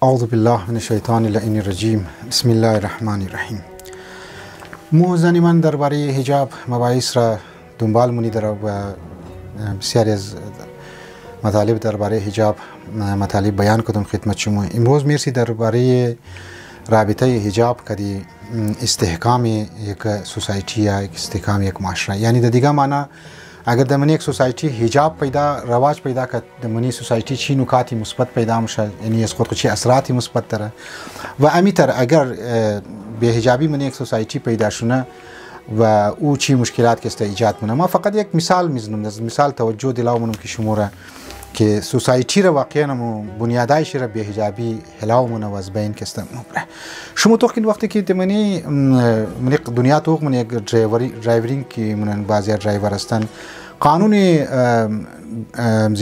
اعوذ بالله من الشیطان اللعین الرجیم. بسم الله الرحمن الرحیم. زن من درباره حجاب مباحث را دنبال مونیده و بسیاری از مطالب درباره حجاب مطالب بیان کردم خدمت شما. امروز میرسی درباره رابطه حجاب کدی استحکام یک سوسایتی یا استحکام یک معاشره، یعنی در دیگه معنی اگر در منی یک سوسایتی حجاب پیدا رواج پیدا کرد، در منی سوسایتی چی نکاتی مثبت پیدا میشه، یعنی از خود چی اثراتی مثبت داره و امیتر اگر به حجابی منی یک سوسایتی پیدا شونه و او چی مشکلات که ایجاد کنه. ما فقط یک مثال میزنم، از مثال توجه دلاومونم که شما را که سوسایتی را واقعا بنیادایش را به حجابی هلاومونه و از بین کستم مبره. شما تو که وقتی که منی دنیا تو من یک درایورینگ که من بعضی درایور هستن قانون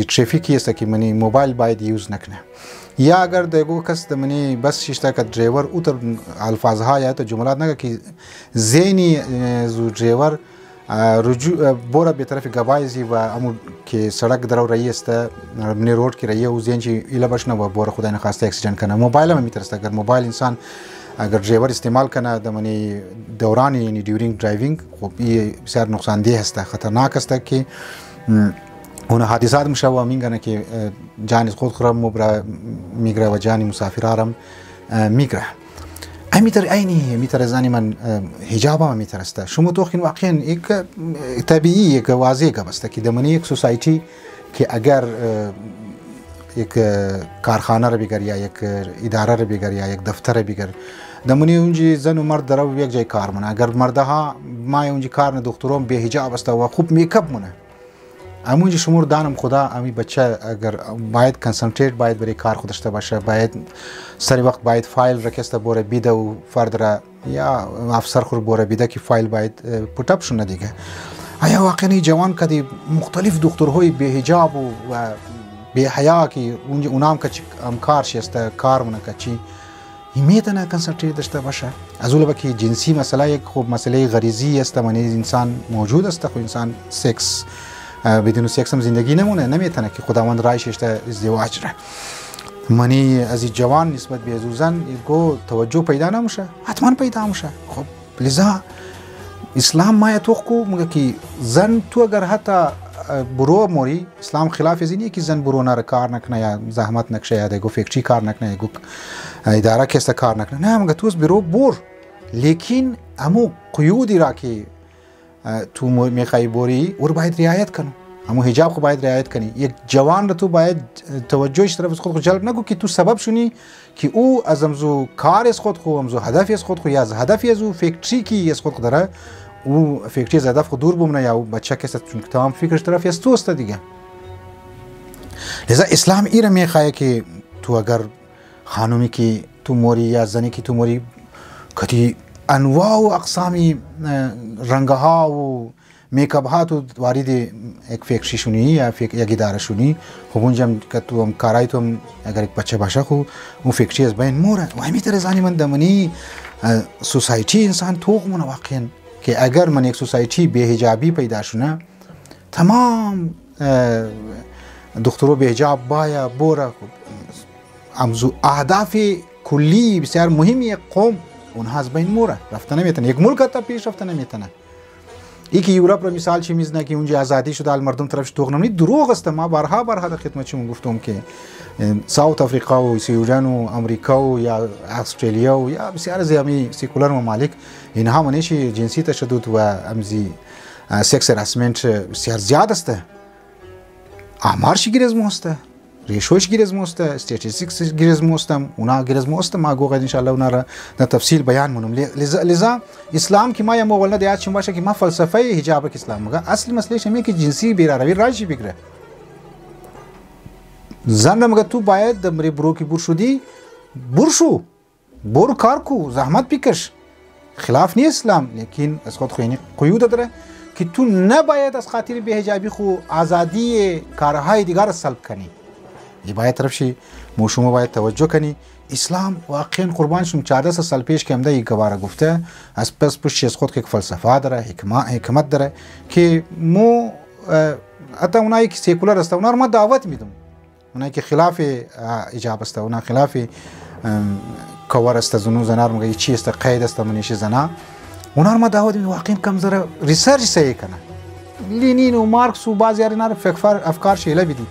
ترافیکی است که منی موبایل باید یوز نکنه، یا اگر دیگه کس دمنی بس شیشتا که درایور اوتر الفاظها یا تو جملات نگه که ذهنی زو درایور رجوع بورا به طرف گوایزی و امو که سڑک درو رही است منی روड کی رही او ذهن چی اله بشنه و بورا خدای نخواسته اکسیدنت کنه. موبایل هم میترسته اگر موبایل انسان اگر درایور استعمال کنه دمنی دوران یعنی دیورینگ درایوینگ خب این بسیار نقصان ده است، خطرناک است که اون حادثات میشه و میگن که جان خود خراب مبره میگره و جان مسافرارم میگره. امیتر عینی میتر زنی من حجاب هم میترسته. شما تو خین واقعا یک طبیعی یک واضحه گبسته که دمنی یک سوسایتی که اگر یک کارخانه رو بگر یا یک اداره رو بگر یا یک دفتر رو بگر دمنی اونجی زن و مرد درو یک جای کار منه. اگر مردها ما اونجی کار نه دکتران به حجاب است و خوب میکاپ منه امونجی شمور دانم خدا امی بچه اگر باید کنسنتریت باید برای کار خودش باشه، باید سری وقت باید فایل رکسته بوره بیده و فرد را یا افسر خور بوره بیده که فایل باید پوتاپ شونه دیگه. آیا واقعی جوان کدی مختلف دکترهای به حجاب و به حیا که اونام که کار شسته کار منه که چی میتونه کنسنتریت داشته باشه. از اول که جنسی مسئله یک خوب مسئله غریزی است، معنی انسان موجود است، خو انسان سکس بدون سکس هم زندگی نمونه، نمیتونه که خداوند رایش اشته ازدواج را. منی از این جوان نسبت به زن گو توجه پیدا نمیشه، حتما پیدا میشه. خب لذا اسلام ما تو کو مگه که زن تو اگر حتی برو موری اسلام خلاف از اینه که زن برو نره کار نکنه یا زحمت نکشه یا دیگه فکری کار نکنه یا اداره کسته کار نکنه، نه مگه تو برو بور، لیکن امو قیودی را که تو میخوای بوری اور باید رعایت کنی. همون حجاب خو باید رعایت کنی. یک جوان رو تو باید توجهش طرف از خود جلب نگو که تو سبب شونی که او از امزو کار از خود خو امزو هدفی از خود خو یا از هدفی از او فکری کی از خود داره او فکری از هدف خود دور بمونه یا بچه کسی چون تمام فکرش طرفی از تو است دیگه. لذا اسلام ایره میخواه که تو اگر خانومی که تو موری یا زنی که تو موری کتی انواع و اقسامی رنگه ها و میکاپ ها تو وارد یک فکری شونی یا یک اداره شونی خب اونجا که تو هم کارای تو هم اگر یک بچه باشه خب اون فکری از بین موره و همین طرز زنی من دمنی سوسایتی انسان توق منه واقعا که اگر من یک سوسایتی به حجابی پیدا شونه تمام دخترو به حجاب باید بوره امزو اهداف کلی بسیار مهمی قوم اونها از بین موره رفته نمیتونه، یک ملک تا پیش رفته نمیتونه. ای که یورپ رو مثال چی میزنه که اونجا آزادی شده مردم طرفش توق نمی دروغ است. ما بارها در خدمت شما گفتم که ساوت افریقا و سویدن و امریکا و یا استرالیا و یا بسیار از همی سکولار ممالک اینها منیش جنسی تشدد و امزی سکس هراسمنت بسیار زیاد است. آمارش گیرزمو است، ریشوش گیرزمو است، استاتستیکس گیرزمو است، اونا گیرزمو است. ما گوید ان شاء الله اونا را در تفصیل بیان منم. لذا اسلام که ما یا مولنا دیات شما باشه که ما فلسفه حجاب که اسلام مگه اصل مسئله شمی که جنسی بیراروی راجی بگیره. زن مگه تو باید مری برو کی بور شدی برشو برو کار کو زحمت بکش، خلاف نیست اسلام، لیکن از خود خوینی قیود داره که تو نباید از خاطر به حجابی خو آزادی کارهای دیگر سلب کنی. ای باید طرف شی شما باید توجه کنی. اسلام واقعا قربان شم 14 سال پیش که امده گواره گفته از پس پشت از خود که فلسفه داره، حکمت داره که مو حتی اونایی که سیکولر است اونا رو ما دعوت میدم، اونایی که خلاف حجاب است اونا خلاف کور است از اونو زنار مگه چی است قید است منیش زنا اونار ما دعوت واقعا کم ذره ریسرچ سه کنه لینین و مارکس و بعضی اینا افکار شیله بیدی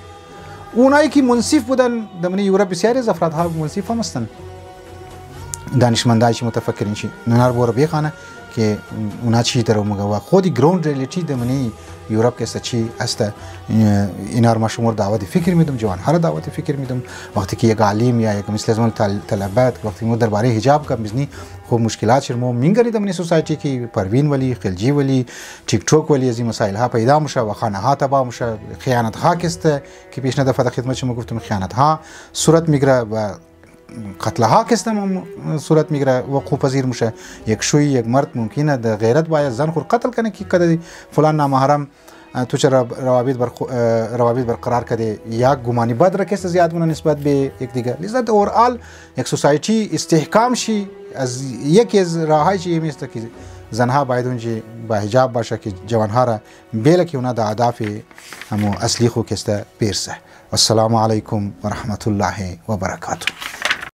اونایی که منصف بودن در من یورپ بسیاری از افرادها منصف هم هستند دانشمندایی که متفکرین چی نونار بور بخانه که اونا چی در مگه و خودی گراوند ریالیتی در من یورپ که چی است اینا رو شمار دعوت فکر میدم جوان هر دعوت فکر میدم وقتی که یک عالم یا یک مثل زمان طلبات وقتی ما درباره حجاب کا بزنی خو مشکلات شرمو مینګری د منی سوسایټي کې پروین ولی خلجی ولی ټیک ټاک ولی از این مسائل ها پیدا مشه و خانه ها تباه مشه خیانت ها کسته که پیش دفعه خدمت شما گفتم خیانت ها صورت میگیره و قتل ها کسته صورت میگیره وقوع پذیر میشه یک شوی یک مرد ممکنه د غیرت باید زن خود قتل کنه که کده فلان نامحرم تو چرا روابط برقرار کرده یا گمانی بد را کس زیاد مونه نسبت به یک دیگه لذا اورال یک سوسایتی استحکام شی از یکی از راهایی چی میسته که زنها باید اونجا با حجاب باشه که جوانها را بیله که اونا د اهداف همو اصلی خو کسته بیرسه. والسلام علیکم و رحمت الله و برکاته.